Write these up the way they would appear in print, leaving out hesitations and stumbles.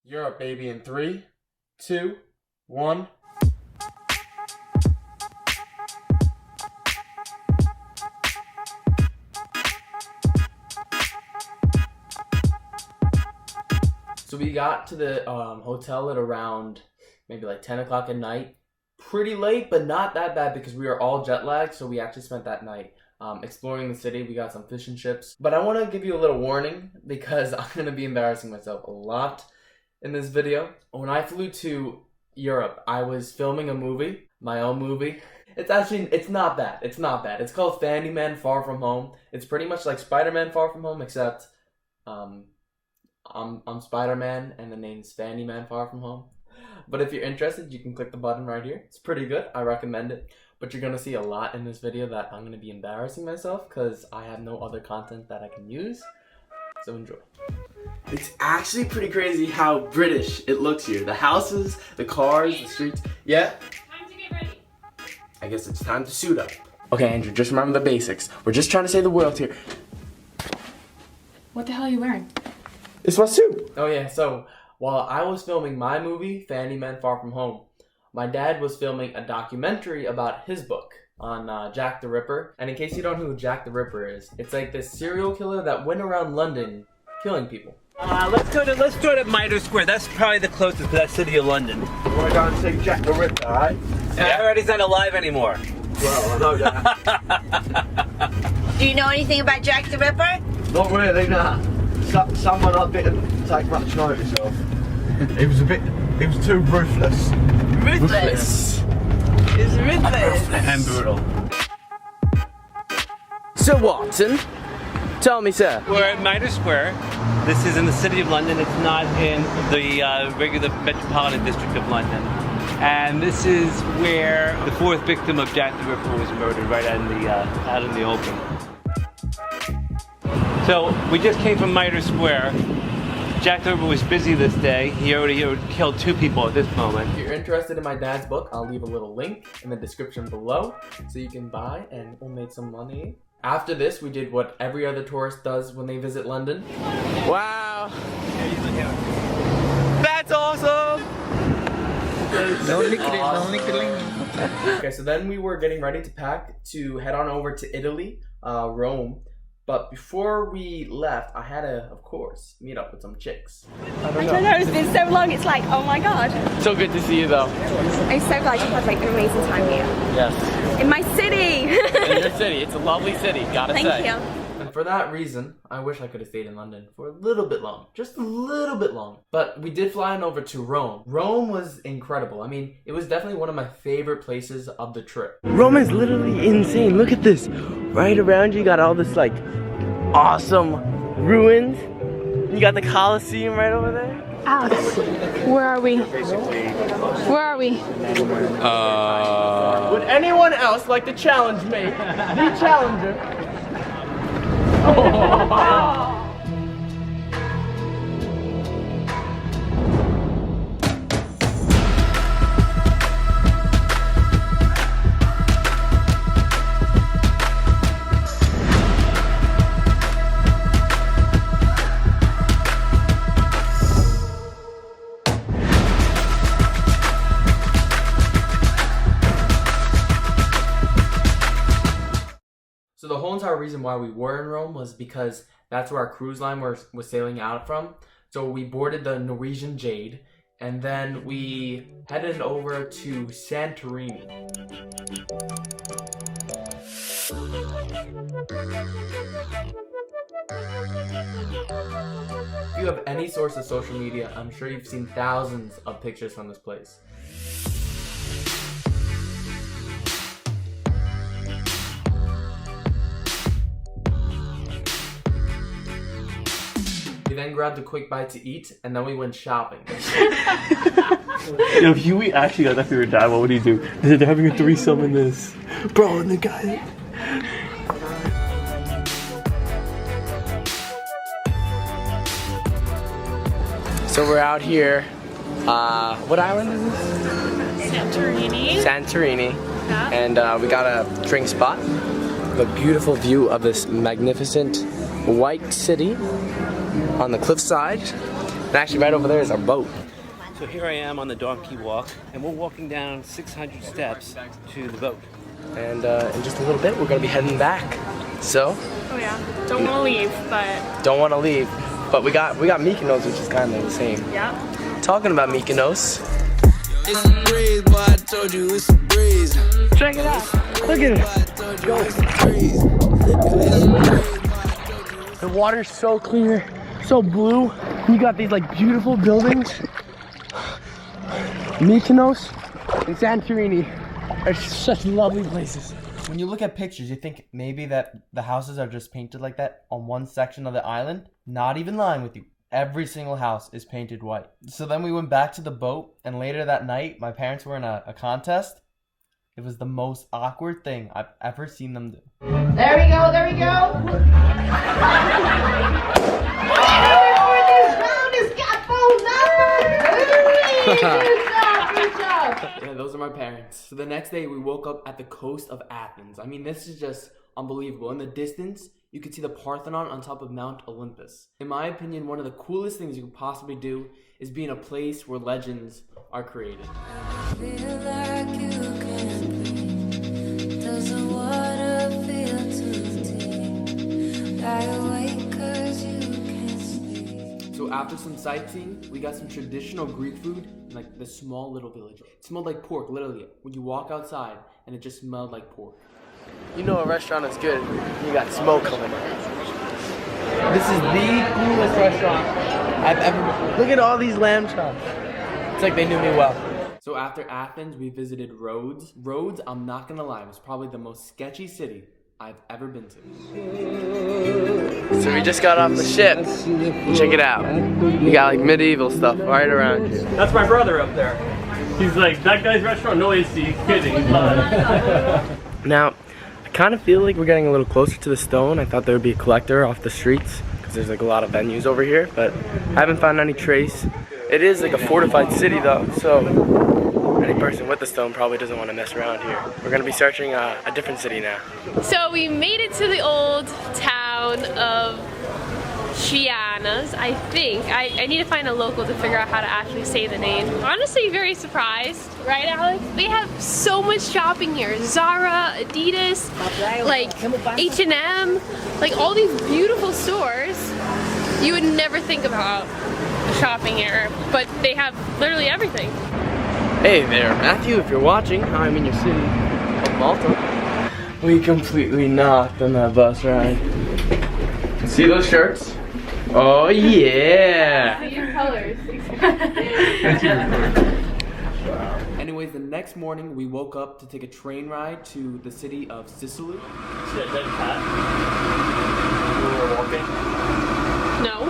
Europe, baby, in 3, 2, 1. So we got to the hotel at around maybe like 10 o'clock at night. Pretty late, but not that bad because we were all jet lagged. So we actually spent that night exploring the city. We got some fish and chips. But I want to give you a little warning because I'm going to be embarrassing myself a lot in this video. When I flew to Europe, I was filming a movie, my own movie. It's not bad. It's not bad. It's called Fandyman Far From Home. It's pretty much like Spider-Man Far From Home, except I'm Spider-Man and the name's Fandyman Far From Home. But if you're interested, you can click the button right here. It's pretty good. I recommend it. But you're going to see a lot in this video that I'm going to be embarrassing myself because I have no other content that I can use. So enjoy. It's actually pretty crazy how British it looks here. The houses, the cars, the streets. Yeah? Time to get ready. I guess it's time to suit up. Okay, Andrew, just remember the basics. We're just trying to save the world here. What the hell are you wearing? It's my suit. Oh yeah, so while I was filming my movie, Fandyman Far From Home, my dad was filming a documentary about his book on Jack the Ripper. And in case you don't know who Jack the Ripper is, it's like this serial killer that went around London killing people. Let's go to Mitre Square. That's probably the closest to that city of London. You want to go and see Jack the Ripper, eh? Yeah, I heard he's not alive anymore. Well, I know that. Do you know anything about Jack the Ripper? Not really, nah. Someone I didn't take much notice of. He was too ruthless. Ruthless. It's ruthless. And brutal. So Watson, tell me, sir. We're at Mitre Square. This is in the city of London. It's not in the regular metropolitan district of London. And this is where the fourth victim of Jack the Ripper was murdered, right out in the open. So we just came from Mitre Square. Jack the Ripper was busy this day. He already killed 2 people at this moment. If you're interested in my dad's book, I'll leave a little link in the description below so you can buy and we'll make some money. After this, we did what every other tourist does when they visit London. Wow! That's awesome! Okay, so then we were getting ready to pack to head on over to Italy, Rome. But before we left, I had to, of course, meet up with some chicks. I don't know, it's been so long, it's like, oh my god. So good to see you though. I'm so glad you had like an amazing time here. Yes. In my city! In your city, it's a lovely city, gotta say. Thank you. And for that reason, I wish I could have stayed in London for a little bit long. Just a little bit long. But we did fly on over to Rome. Rome was incredible. I mean, it was definitely one of my favorite places of the trip. Rome is literally insane. Look at this. Right around you got all this like awesome ruins. You got the Colosseum right over there. Alex, where are we? Where are we? Would anyone else like to challenge me? The challenger. So the whole entire reason why we were in Rome was because that's where our cruise line was sailing out from. So we boarded the Norwegian Jade, and then we headed over to Santorini. If you have any source of social media, I'm sure you've seen thousands of pictures from this place. We then grabbed a quick bite to eat, and then we went shopping. Yo, if Huey actually got that for your dad, what would he do? They're having a threesome in this. Bro, and the guy... So we're out here. What island is this? Santorini. Santorini. Yeah. And we got a drink spot. The beautiful view of this magnificent white city on the cliffside. And actually right over there is our boat. So here I am on the donkey walk, and we're walking down 600 steps to the boat. And in just a little bit, we're gonna be heading back. So, Oh yeah. Don't want to leave, but don't want to leave, but we got Mykonos, which is kind of the same. yeah. Talking about Mykonos, It's a breeze, boy, I told you it's a breeze. check it out. Look at it. The water's so clear, so blue. You got these like beautiful buildings. Mykonos and Santorini are such lovely places. When you look at pictures, you think maybe that the houses are just painted like that on one section of the island. Not even lying with you. Every single house is painted white. So then we went back to the boat, and later that night, my parents were in a contest. It was the most awkward thing I've ever seen them do. There we go, there we go. This round has got full numbers. Good job. Yeah, those are my parents. So the next day, we woke up at the coast of Athens. I mean, this is just unbelievable. In the distance, you could see the Parthenon on top of Mount Olympus. In my opinion, one of the coolest things you could possibly do is be in a place where legends are created. Feel like you can breathe. Does the water feel too deep? Lie awake 'cause you can't sleep. So after some sightseeing, we got some traditional Greek food in like this small little village. It smelled like pork, literally. When you walk outside, and it just smelled like pork. You know a restaurant is good. You got smoke coming out. This is the coolest restaurant I've ever been. Look at all these lamb chops. It's like they knew me well. So after Athens, we visited Rhodes. Rhodes, I'm not gonna lie, was probably the most sketchy city I've ever been to. So we just got off the ship. Check it out. You got like medieval stuff right around you. That's my brother up there. He's like, that guy's restaurant noise, he's kidding. Now, I kind of feel like we're getting a little closer to the stone. I thought there would be a collector off the streets because there's like a lot of venues over here, but I haven't found any trace. It is like a fortified city though, so any person with the stone probably doesn't want to mess around here. We're gonna be searching a different city now. So we made it to the old town of Chianas, I think. I need to find a local to figure out how to actually say the name. Honestly, very surprised, right, Alex? They have so much shopping here. Zara, Adidas, like H&M, like all these beautiful stores. You would never think about shopping here, but they have literally everything. Hey there, Matthew, if you're watching, I'm in your city of Malta. We completely knocked on that bus ride. See those shirts? Oh yeah! Your colors. Anyways, the next morning we woke up to take a train ride to the city of Sicily. We were walking No.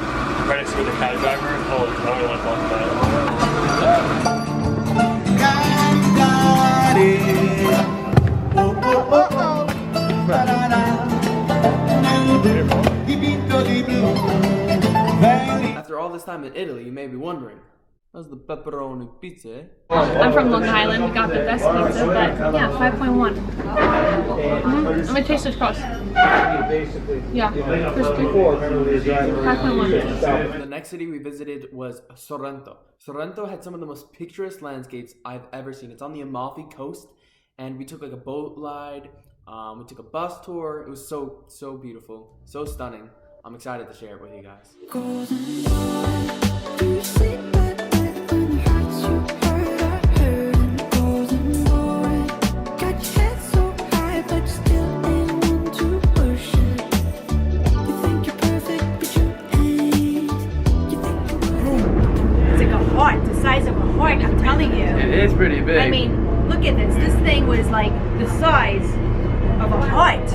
right next to the cab driver. Oh, I don't want to talk about After all this time in Italy, you may be wondering, how's the pepperoni pizza, eh? I'm from Long Island. We got the best pizza, but yeah, 5.1. I'm gonna taste this crust. Yeah, crispy. 5.1. The next city we visited was Sorrento. Sorrento had some of the most picturesque landscapes I've ever seen. It's on the Amalfi Coast, and we took like a boat ride. We took a bus tour. It was so beautiful, so stunning. I'm excited to share it with you guys. Golden dawn, you sleep at night when your heart's you hurt, I hurt. Golden dawn, got your head so high, but you still ain't one to worship. You think you're perfect, but you ain't. You think you're perfect. It's like a heart, the size of a heart, I'm telling you. It is pretty big. I mean, look at this. This thing was like the size of a heart.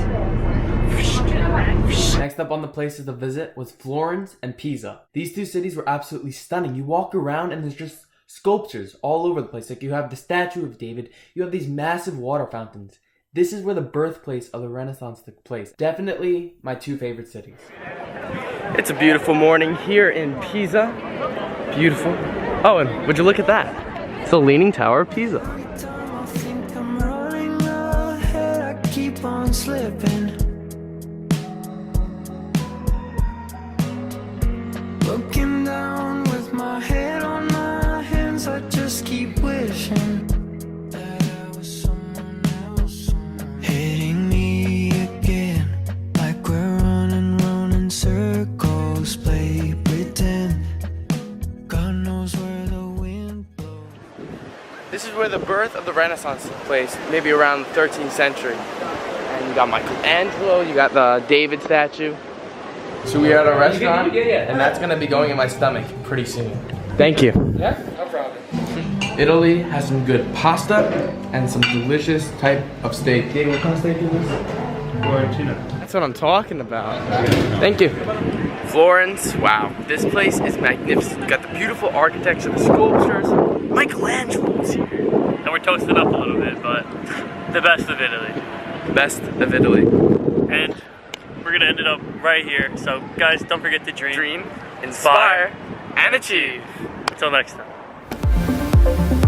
Next up on the places to visit was Florence and Pisa. These two cities were absolutely stunning. You walk around and there's just sculptures all over the place. Like you have the statue of David, you have these massive water fountains. This is where the birthplace of the Renaissance took place. Definitely my two favorite cities. It's a beautiful morning here in Pisa. Beautiful. Oh, and would you look at that? It's the Leaning Tower of Pisa. Every time I think I'm running ahead, I keep on slipping. Looking down with my This is where the birth of the Renaissance took place, maybe around the 13th century. And you got Michelangelo, you got the David statue. So we are at a restaurant, and that's gonna be going in my stomach pretty soon. Thank you. Yeah, no problem. Italy has some good pasta and some delicious type of steak. Dave, what kind of steak is this? Quarantine. That's what I'm talking about. Thank you. Florence, wow. This place is magnificent. You got the beautiful architecture, the sculptures. Michelangelo's here. And we're toasting up a little bit, but the best of Italy. Best of Italy. And we're gonna end it up right here. So guys, don't forget to dream, Inspire, and achieve. Until next time.